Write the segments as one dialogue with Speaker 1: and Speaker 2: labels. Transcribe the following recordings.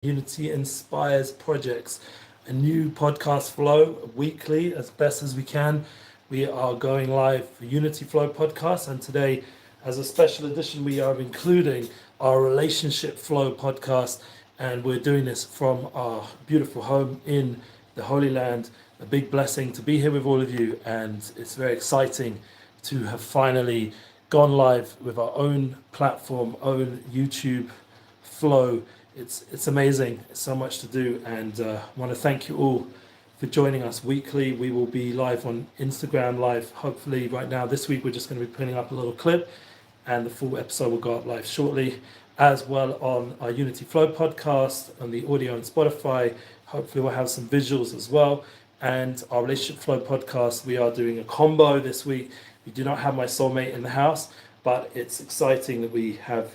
Speaker 1: Unity Inspires Projects, a new podcast flow weekly as best as we can. We are going live for Unity Flow podcast, and today, as a special edition, we are including our Relationship Flow podcast, and we're doing this from our beautiful home in the Holy Land. A big blessing to be here with all of you, and it's very exciting to have finally gone live with our own platform, own YouTube flow. It's amazing. It's so much to do, and I want to thank you all for joining us weekly. We will be live on Instagram live. Hopefully, right now this week we're just going to be putting up a little clip, and the full episode will go up live shortly, as well on our Unity Flow podcast on the audio on Spotify. Hopefully, we'll have some visuals as well. And our Relationship Flow podcast, we are doing a combo this week. We do not have my soulmate in the house, but it's exciting that we have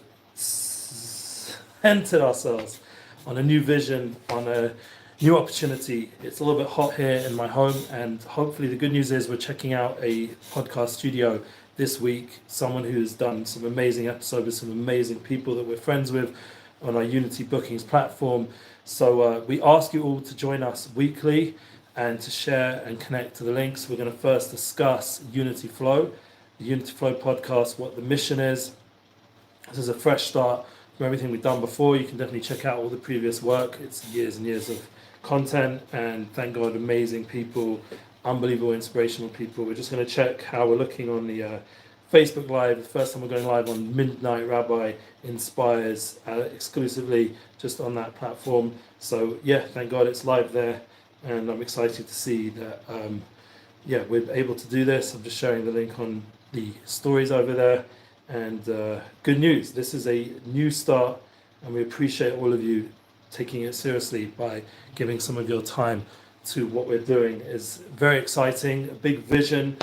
Speaker 1: entered ourselves on a new vision, on a new opportunity. It's a little bit hot here in my home, and hopefully the good news is we're checking out a podcast studio this week, someone who's done some amazing episodes with some amazing people that we're friends with on our Unity Bookings platform. So we ask you all to join us weekly and to share and connect to the links. We're going to first discuss Unity Flow, the Unity Flow podcast, what the mission is. This is a fresh start from everything we've done before. You can definitely check out all the previous work. It's years and years of content, and thank God, amazing people, unbelievable, inspirational people. We're just going to check how we're looking on the Facebook Live. The first time we're going live on Midnight Rabbi Inspires, exclusively just on that platform. So yeah, thank God it's live there, and I'm excited to see that we're able to do this. I'm just sharing the link on the stories over there. And good news, this is a new start, and we appreciate all of you taking it seriously by giving some of your time to what we're doing. Is very exciting, a big vision.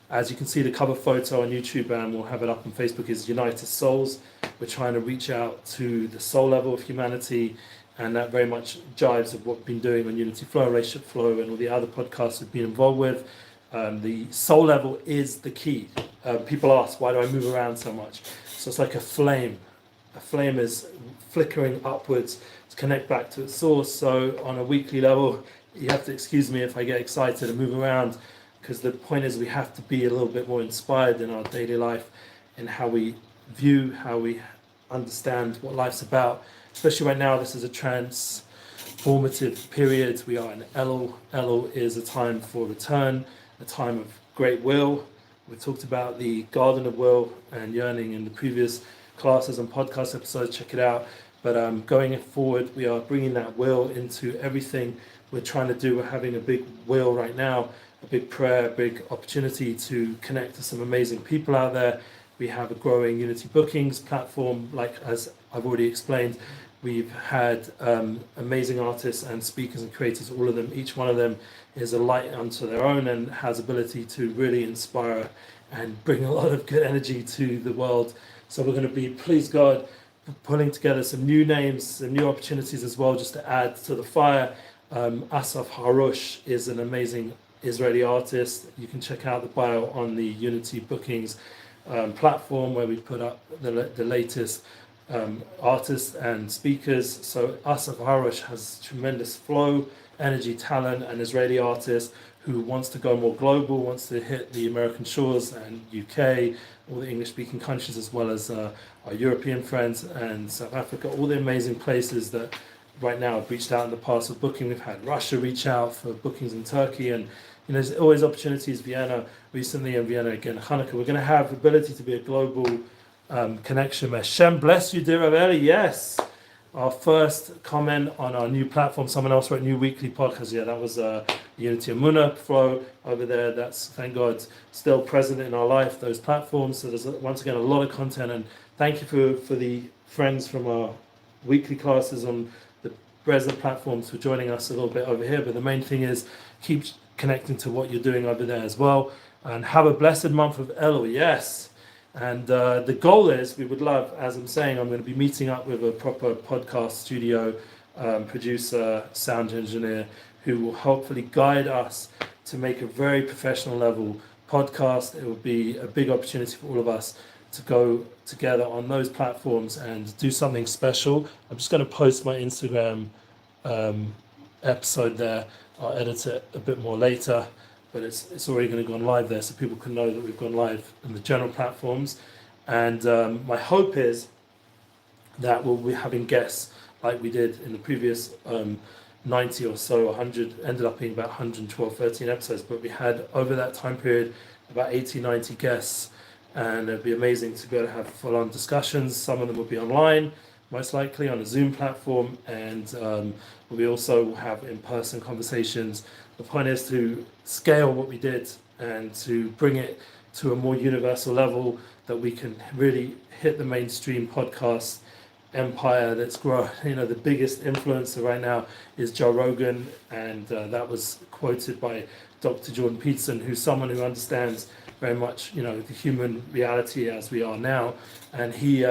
Speaker 1: As you can see, the cover photo on YouTube, and we'll have it up on Facebook, is United Souls. We're trying to reach out to the soul level of humanity, and that very much jives with what we've been doing on Unity Flow, Relationship Flow, and all the other podcasts we've been involved with. The soul level is the key. People ask, why do I move around so much? So it's like a flame. A flame is flickering upwards to connect back to its source. So on a weekly level, you have to excuse me if I get excited and move around, because the point is we have to be a little bit more inspired in our daily life, in how we view, how we understand what life's about. Especially right now, this is a transformative period. We are in Elul. Elul is a time for return, a time of great will. We talked about the Garden of Will and Yearning in the previous classes and podcast episodes. Check it out. But going forward, we are bringing that will into everything we're trying to do. We're having a big will right now, a big prayer, a big opportunity to connect to some amazing people out there. We have a growing Unity Bookings platform, like as I've already explained. We've had amazing artists and speakers and creators, all of them, each one of them is a light unto their own and has ability to really inspire and bring a lot of good energy to the world. So we're going to be, please God, pulling together some new names, some new opportunities as well, just to add to the fire. Asaf Harush is an amazing Israeli artist. You can check out the bio on the Unity Bookings platform, where we put up the latest artists and speakers. So Asaf Harush has tremendous flow, energy, talent, an Israeli artist who wants to go more global, wants to hit the American shores and UK, all the English-speaking countries, as well as our European friends and South Africa, all the amazing places that right now have reached out in the past with booking. We've had Russia reach out for bookings in Turkey, and there's always opportunities. Vienna recently, and Vienna again, Hanukkah. We're going to have the ability to be a global connection. Hashem bless you, dear Raveli. Yes. Our first comment on our new platform. Someone else wrote new weekly podcast. Yeah, that was Unity Amuna Flow over there. That's, thank God, still present in our life, those platforms. So there's once again a lot of content, and thank you for the friends from our weekly classes on the Breza platforms for joining us a little bit over here. But the main thing is keep connecting to what you're doing over there as well, and have a blessed month of Elul. Yes. And the goal is, we would love, as I'm saying, I'm going to be meeting up with a proper podcast studio producer, sound engineer, who will hopefully guide us to make a very professional level podcast. It will be a big opportunity for all of us to go together on those platforms and do something special. I'm just going to post my Instagram episode there. I'll edit it a bit more later, but it's already going to go on live there, so people can know that we've gone live in the general platforms. And my hope is that we'll be having guests like we did in the previous 90 or so, 100, ended up being about 112, 13 episodes, but we had over that time period about 80, 90 guests, and it'd be amazing to be able to have full-on discussions. Some of them will be online, most likely on a Zoom platform, and we also have in-person conversations. The point is to scale what we did and to bring it to a more universal level that we can really hit the mainstream podcast empire that's growing. The biggest influencer right now is Joe Rogan, and that was quoted by Dr. Jordan Peterson, who's someone who understands very much, the human reality as we are now, and he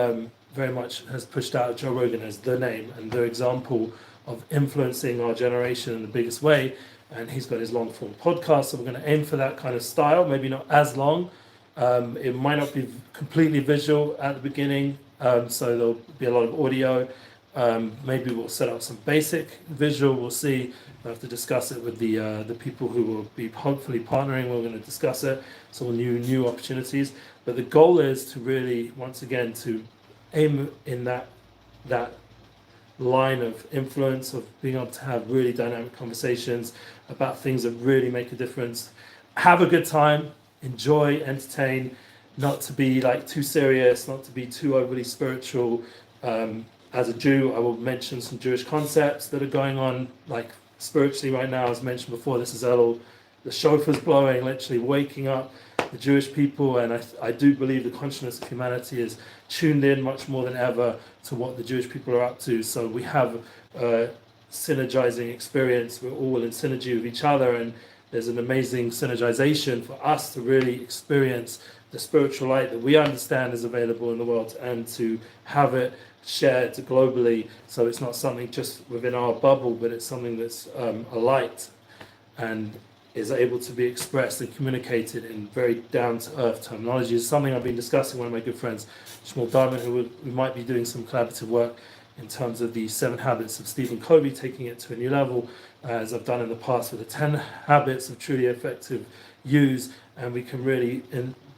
Speaker 1: very much has pushed out Joe Rogan as the name and the example of influencing our generation in the biggest way. And he's got his long form podcast, so we're going to aim for that kind of style, maybe not as long. It might not be completely visual at the beginning, so there'll be a lot of audio. Maybe we'll set up some basic visual. We'll see. We'll have to discuss it with the people who will be hopefully partnering. We're going to discuss it. So new opportunities. But the goal is to really, once again, to aim in that line of influence of being able to have really dynamic conversations about things that really make a difference. Have a good time, enjoy, entertain, not to be too serious, not to be too overly spiritual. As a Jew, I will mention some Jewish concepts that are going on spiritually right now. As mentioned before, this is Elul, the shofar's blowing, literally waking up the Jewish people, and I do believe the consciousness of humanity is tuned in much more than ever to what the Jewish people are up to. So we have a synergizing experience. We're all in synergy with each other, and there's an amazing synergization for us to really experience the spiritual light that we understand is available in the world, and to have it shared globally, so it's not something just within our bubble, but it's something that's a light and is able to be expressed and communicated in very down-to-earth terminology. It's something I've been discussing with one of my good friends, Shmuel Diamond, who we might be doing some collaborative work in terms of the 7 habits of Stephen Covey, taking it to a new level, as I've done in the past with the 10 habits of truly effective use, and we can really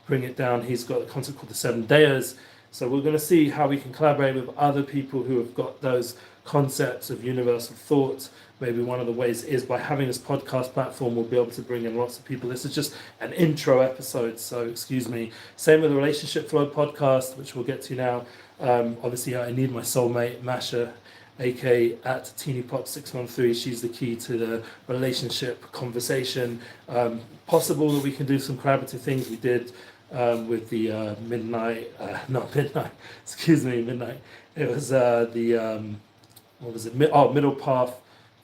Speaker 1: bring it down. He's got a concept called the 7 Dayas. So we're going to see how we can collaborate with other people who have got those concepts of universal thought. Maybe one of the ways is by having this podcast platform, we'll be able to bring in lots of people. This is just an intro episode, so excuse me. Same with the Relationship Flow podcast, which we'll get to now. Obviously, I need my soulmate, Masha, aka at TeenyPop613. She's the key to the relationship conversation. Possible that we can do some collaborative things. We did with the midnight. It was Middle Path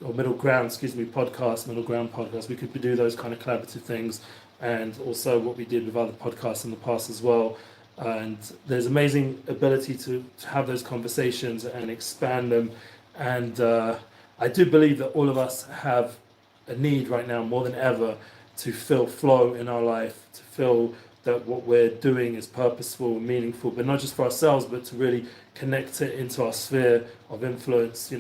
Speaker 1: or Middle Ground, podcast, Middle Ground podcast. We could do those kind of collaborative things, and also what we did with other podcasts in the past as well. And there's amazing ability to have those conversations and expand them. And I do believe that all of us have a need right now more than ever to feel flow in our life, to feel that what we're doing is purposeful and meaningful, but not just for ourselves, but to really connect it into our sphere of influence.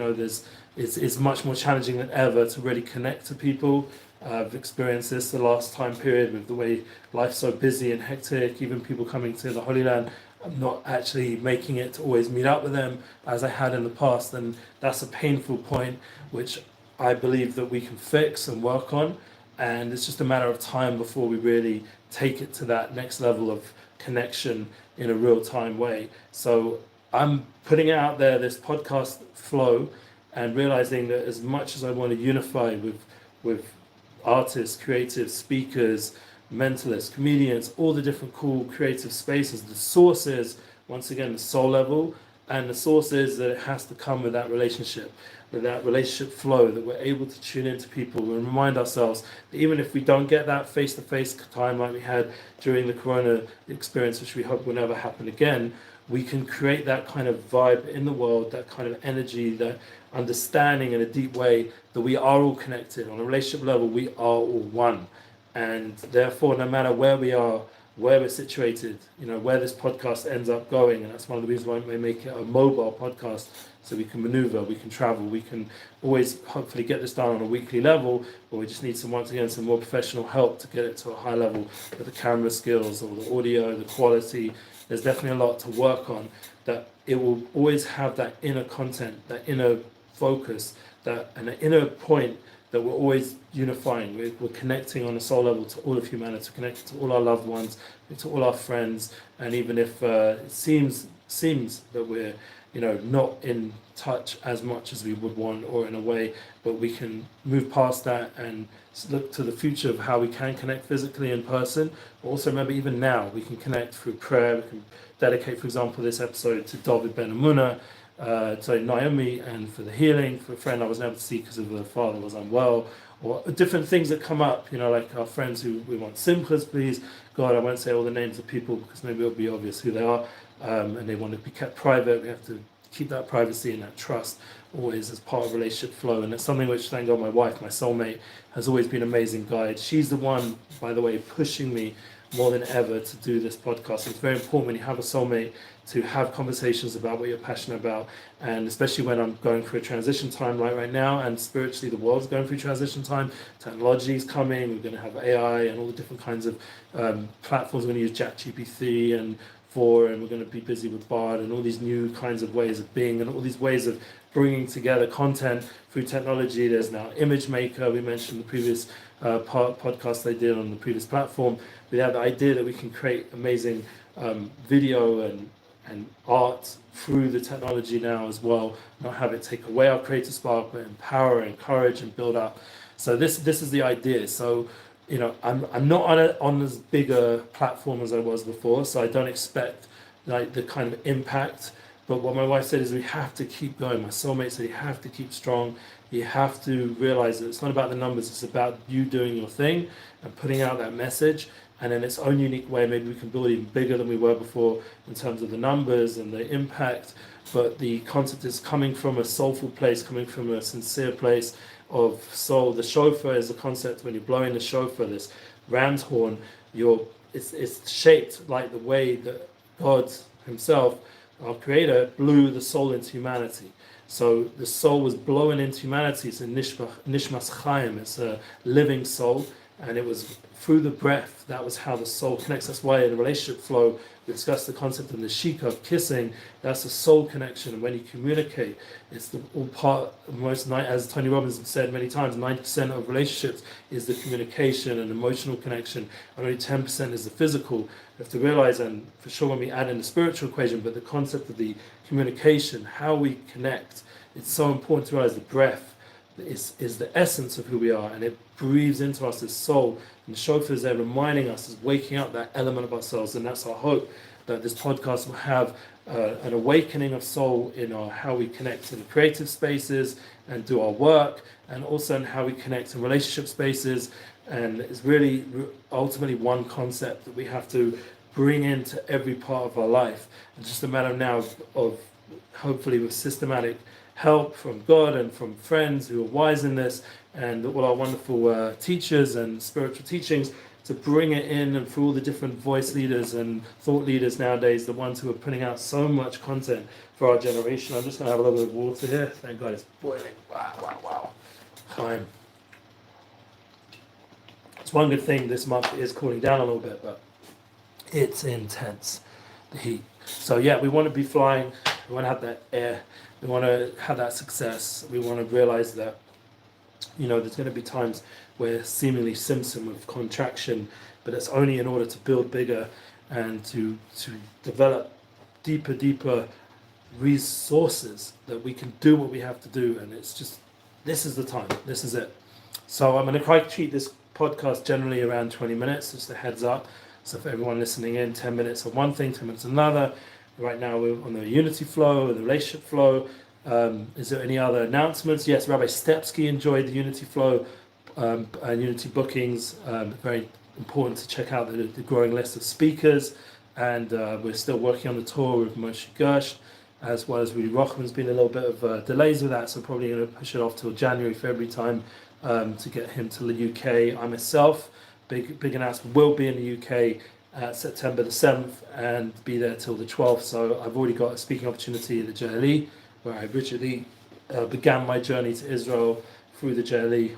Speaker 1: It's much more challenging than ever to really connect to people. I've experienced this the last time period with the way life's so busy and hectic. Even people coming to the Holy Land, I'm not actually making it to always meet up with them as I had in the past, and that's a painful point which I believe that we can fix and work on, and it's just a matter of time before we really take it to that next level of connection in a real-time way. So I'm putting it out there, this podcast flow, and realizing that as much as I want to unify with artists, creatives, speakers, mentalists, comedians, all the different cool creative spaces, the source is, once again, the soul level, and the source is that it has to come with that relationship flow, that we're able to tune into people and remind ourselves that even if we don't get that face-to-face time like we had during the Corona experience, which we hope will never happen again, we can create that kind of vibe in the world, that kind of energy, that understanding in a deep way that we are all connected. On a relationship level, we are all one. And therefore, no matter where we are where we're situated, where this podcast ends up going. And that's one of the reasons why we make it a mobile podcast, so we can maneuver, we can travel, we can always hopefully get this done on a weekly level, but we just need some more professional help to get it to a high level with the camera skills or the audio, the quality. There's definitely a lot to work on, that it will always have that inner content, that inner focus, and an inner point that we're always unifying. We're connecting on a soul level to all of humanity, connected to all our loved ones, to all our friends, and even if it seems that we're not in touch as much as we would want, or in a way, but we can move past that and look to the future of how we can connect physically in person. But also remember, even now, we can connect through prayer. We can dedicate, for example, this episode to David Ben Amuna, to Naomi, and for the healing, for a friend I wasn't able to see because of her father was unwell, or different things that come up, like our friends who we want simchas, please. God, I won't say all the names of people because maybe it'll be obvious who they are, and they want to be kept private. We have to keep that privacy and that trust always as part of relationship flow. And it's something which, thank God, my wife, my soulmate, has always been an amazing guide. She's the one, by the way, pushing me more than ever to do this podcast. It's very important when you have a soulmate to have conversations about what you're passionate about, and especially when I'm going through a transition time like right now, and spiritually the world's going through transition time. Technology is coming, we're going to have AI and all the different kinds of platforms. We're going to use ChatGPT and and we're going to be busy with Bard and all these new kinds of ways of being, and all these ways of bringing together content through technology. There's now Image Maker, we mentioned the previous podcast I did on the previous platform. We have the idea that we can create amazing video and art through the technology now as well, not have it take away our creative spark, but empower, encourage, and build up. So this is the idea. So I'm not on as big a platform as I was before, so I don't expect like the kind of impact. But what my wife said is we have to keep going. My soulmate said you have to keep strong. You have to realize that it's not about the numbers, it's about you doing your thing and putting out that message. And in its own unique way, maybe we can build even bigger than we were before in terms of the numbers and the impact. But the concept is coming from a soulful place, coming from a sincere place of soul. The shofar is a concept. When you're blowing the shofar, this ram's horn, it's shaped like the way that God himself, our creator, blew the soul into humanity. So the soul was blowing into humanity. It's a nishmas chaim, it's a living soul, and it was through the breath. That was how the soul connects. That's why in a relationship flow we discussed the concept of the shika, of kissing. That's a soul connection, and when you communicate, it's the all part. As Tony Robbins said many times, 90% of relationships is the communication and emotional connection, and only 10% is the physical. You have to realize, and for sure when we add in the spiritual equation, but the concept of the communication, how we connect, it's so important to realize the breath is the essence of who we are, and it breathes into us as soul. And the shofar is there reminding us, is waking up that element of ourselves. And that's our hope, that this podcast will have an awakening of soul in how we connect in the creative spaces and do our work, and also in how we connect in relationship spaces. And it's really ultimately one concept that we have to bring into every part of our life. It's just a matter now of hopefully with systematic help from God and from friends who are wise in this, and all our wonderful teachers and spiritual teachings, to bring it in, and for all the different voice leaders and thought leaders nowadays, the ones who are putting out so much content for our generation. I'm just going to have a little bit of water here. Thank God it's boiling. Wow. Time. It's one good thing this month is cooling down a little bit, but it's intense, the heat. So yeah, we want to be flying. We want to have that air. We want to have that success. We want to realize that, there's going to be times where seemingly symptom of contraction, but it's only in order to build bigger and to develop deeper resources that we can do what we have to do. And it's just, this is the time. This is it. So I'm going to try to treat this podcast generally around 20 minutes, just a heads up. So for everyone listening in, 10 minutes on one thing, 10 minutes on another. Right now we're on the unity flow, the relationship flow. Is there any other announcements? Yes, Rabbi Stepsky enjoyed the unity flow and unity bookings. Very important to check out the growing list of speakers. And we're still working on the tour with Moshe Gersh, as well as Rudy Rochman's been a little bit of delays with that, so probably going to push it off till January, February time to get him to the UK. I myself, big announcement, will be in the UK September the 7th and be there till the 12th. So I've already got a speaking opportunity at the JLE, where I originally began my journey to Israel through the JLE.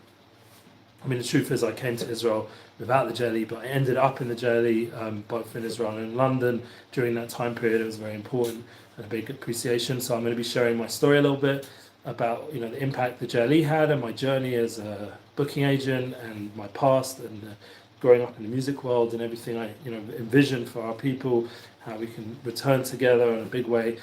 Speaker 1: I mean, the truth is I came to Israel without the JLE, but I ended up in the JLE, both in Israel and in London during that time period. It was very important and a big appreciation. So I'm going to be sharing my story a little bit about the impact the JLE had and my journey as a booking agent and my past and growing up in the music world and everything I envisioned for our people, how we can return together in a big way,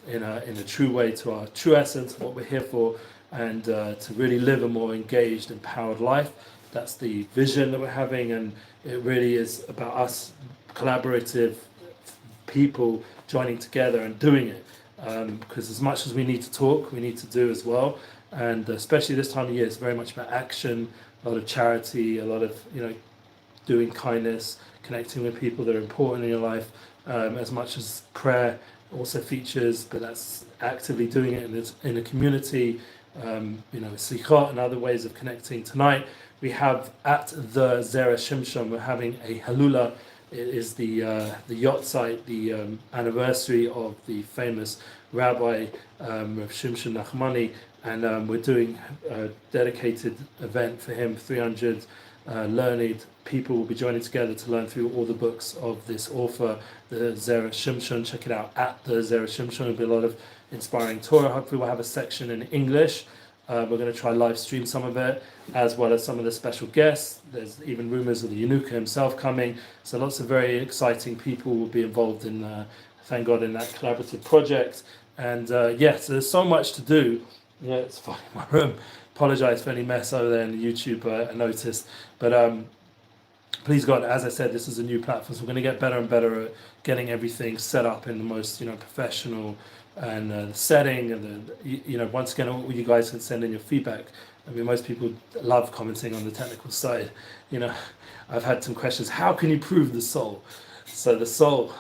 Speaker 1: in a true way to our true essence, what we're here for, and to really live a more engaged, empowered life. That's the vision that we're having, and it really is about us collaborative people joining together and doing it. Because as much as we need to talk, we need to do as well. And especially this time of year, it's very much about action, a lot of charity, a lot of doing kindness, connecting with people that are important in your life, as much as prayer also features, but that's actively doing it in a community, Slichot and other ways of connecting. Tonight we have at the Zera Shimshon, we're having a Halula. It is the yacht site, the anniversary of the famous Rabbi Rav Shimshon Nachmani, and we're doing a dedicated event for him. 300 learned people will be joining together to learn through all the books of this author, the Zera Shimshon. Check it out at the Zera Shimshon. There'll be a lot of inspiring Torah. Hopefully we'll have a section in English. We're going to try live stream some of it, as well as some of the special guests. There's even rumors of the Yanuka himself coming. So lots of very exciting people will be involved in, thank God, in that collaborative project. And so there's so much to do. Yeah, it's fine in my room. Apologize for any mess over there in the YouTube, I noticed. But please God, as I said, this is a new platform, so we're going to get better and better at getting everything set up in the most professional and the setting, and once again, all you guys can send in your feedback. I mean, most people love commenting on the technical side. I've had some questions. How can you prove the soul? So the soul,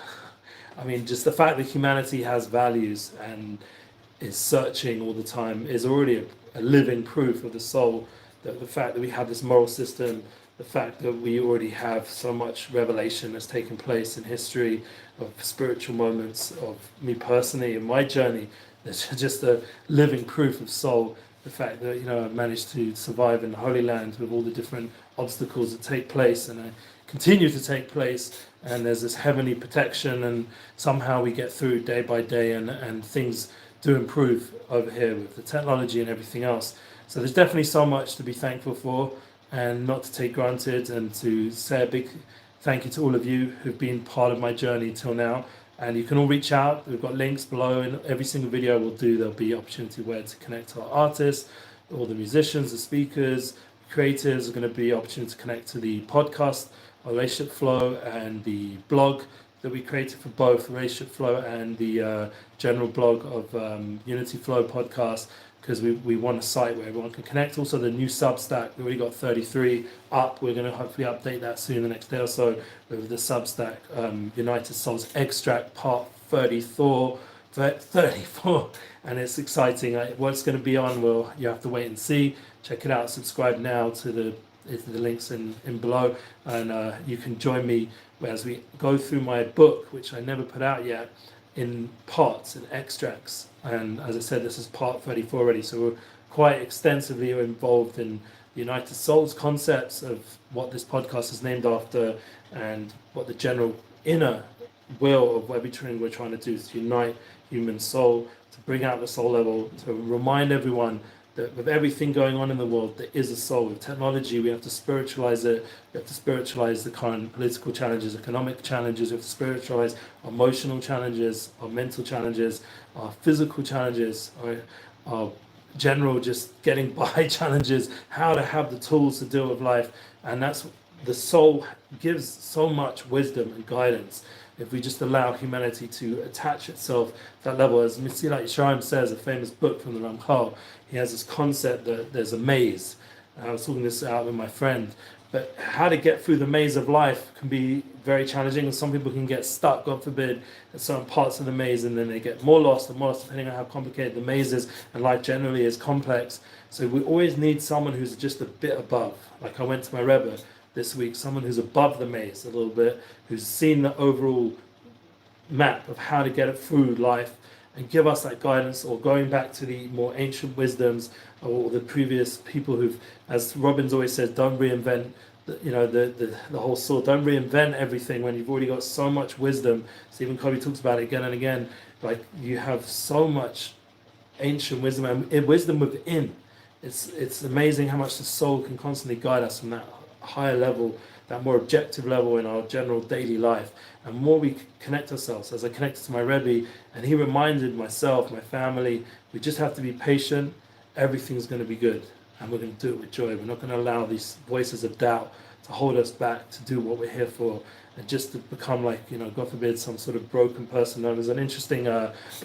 Speaker 1: I mean, just the fact that humanity has values and is searching all the time is already a living proof of the soul. That the fact that we have this moral system, the fact that we already have so much revelation that's taken place in history of spiritual moments of me personally in my journey, that's just a living proof of soul. The fact that I managed to survive in the Holy Land with all the different obstacles that take place and continue to take place, and there's this heavenly protection, and somehow we get through day by day, and things do improve over here with the technology and everything else. So there's definitely so much to be thankful for and not to take granted, and to say a big thank you to all of you who've been part of my journey till now. And you can all reach out. We've got links below in every single video we'll do. There'll be opportunity where to connect to our artists, all the musicians, the speakers, creators. Are going to be opportunity to connect to the podcast, our Relationship Flow, and the blog that we created for both Relationship Flow and the general blog of Unity Flow podcast, because we want a site where everyone can connect. Also the new Substack, we already got 33 up. We're going to hopefully update that soon, the next day or so, with the Substack, United Souls Extract Part 34, and it's exciting. What it's going to be on, you have to wait and see. Check it out. Subscribe now to the links in below, and you can join me as we go through my book, which I never put out yet, in parts and extracts. And as I said, this is part 34 already, so we're quite extensively involved in United Souls concepts of what this podcast is named after, and what the general inner will of everything we're trying to do is to unite human soul, to bring out the soul level, to remind everyone that with everything going on in the world, there is a soul. With technology, we have to spiritualize it. We have to spiritualize the current political challenges, economic challenges. We have to spiritualize our emotional challenges, our mental challenges, our physical challenges, our general just getting by challenges, how to have the tools to deal with life. And that's the soul gives so much wisdom and guidance if we just allow humanity to attach itself to that level. As Mesilat Yesharim says, a famous book from the Ramchal, he has this concept that there's a maze. I was talking this out with my friend, but how to get through the maze of life can be very challenging, and some people can get stuck, God forbid, at certain parts of the maze, and then they get more lost and more lost, depending on how complicated the maze is, and life generally is complex. So we always need someone who's just a bit above. Like I went to my Rebbe, this week, someone who's above the maze a little bit, who's seen the overall map of how to get it through life and give us that guidance, or going back to the more ancient wisdoms or the previous people who've, as Robbins always says, don't reinvent the whole sword. Don't reinvent everything when you've already got so much wisdom. Stephen Covey talks about it again and again. Like, you have so much ancient wisdom and wisdom within. It's amazing how much the soul can constantly guide us from that higher level, that more objective level in our general daily life. And more we connect ourselves, as I connected to my Rebbe, and he reminded myself, my family, we just have to be patient. Everything's going to be good, and we're going to do it with joy. We're not going to allow these voices of doubt to hold us back to do what we're here for, and just to become like, God forbid, some sort of broken person. There was an interesting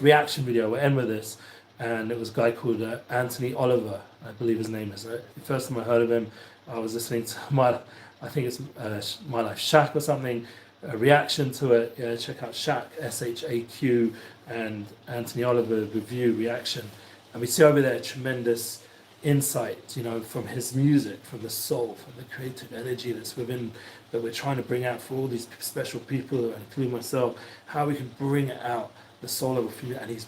Speaker 1: reaction video. We'll end with this. And it was a guy called Anthony Oliver, I believe his name is. The first time I heard of him, I was listening to I think it's My Life Shaq or something, a reaction to it. Yeah, check out Shaq, SHAQ, and Anthony Oliver review reaction. And we see over there tremendous insight, from his music, from the soul, from the creative energy that's within, that we're trying to bring out for all these special people, including myself, how we can bring it out, the soul of a female, and he's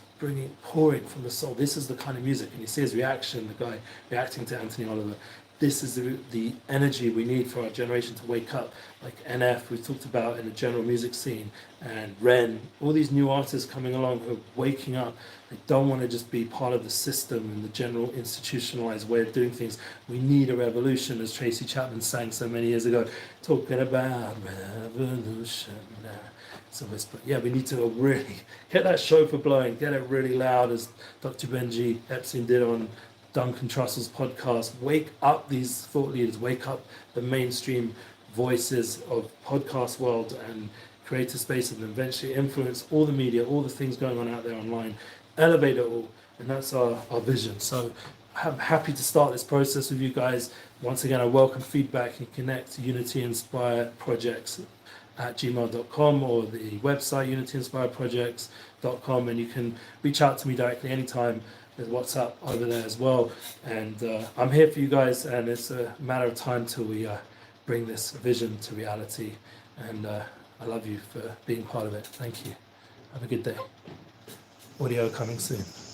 Speaker 1: pouring from the soul. This is the kind of music, and you see his reaction, the guy reacting to Anthony Oliver. This is the energy we need for our generation to wake up. Like NF, we talked about in the general music scene, and Ren, all these new artists coming along who are waking up. They don't want to just be part of the system and the general institutionalized way of doing things. We need a revolution, as Tracy Chapman sang so many years ago, talking about revolution. So we need to really get that shofar blowing, get it really loud, as Dr. Benji Epstein did on Duncan Trussell's podcast. Wake up these thought leaders, wake up the mainstream voices of podcast world, and create a space and eventually influence all the media, all the things going on out there online, elevate it all. And that's our vision. So I'm happy to start this process with you guys. Once again, I welcome feedback and connect to Unity Inspire Projects at gmail.com, or the website unityinspireprojects.com, and you can reach out to me directly anytime. There's WhatsApp over there as well, and I'm here for you guys, and it's a matter of time till we bring this vision to reality, and I love you for being part of it. Thank you. Have a good day. Audio coming soon.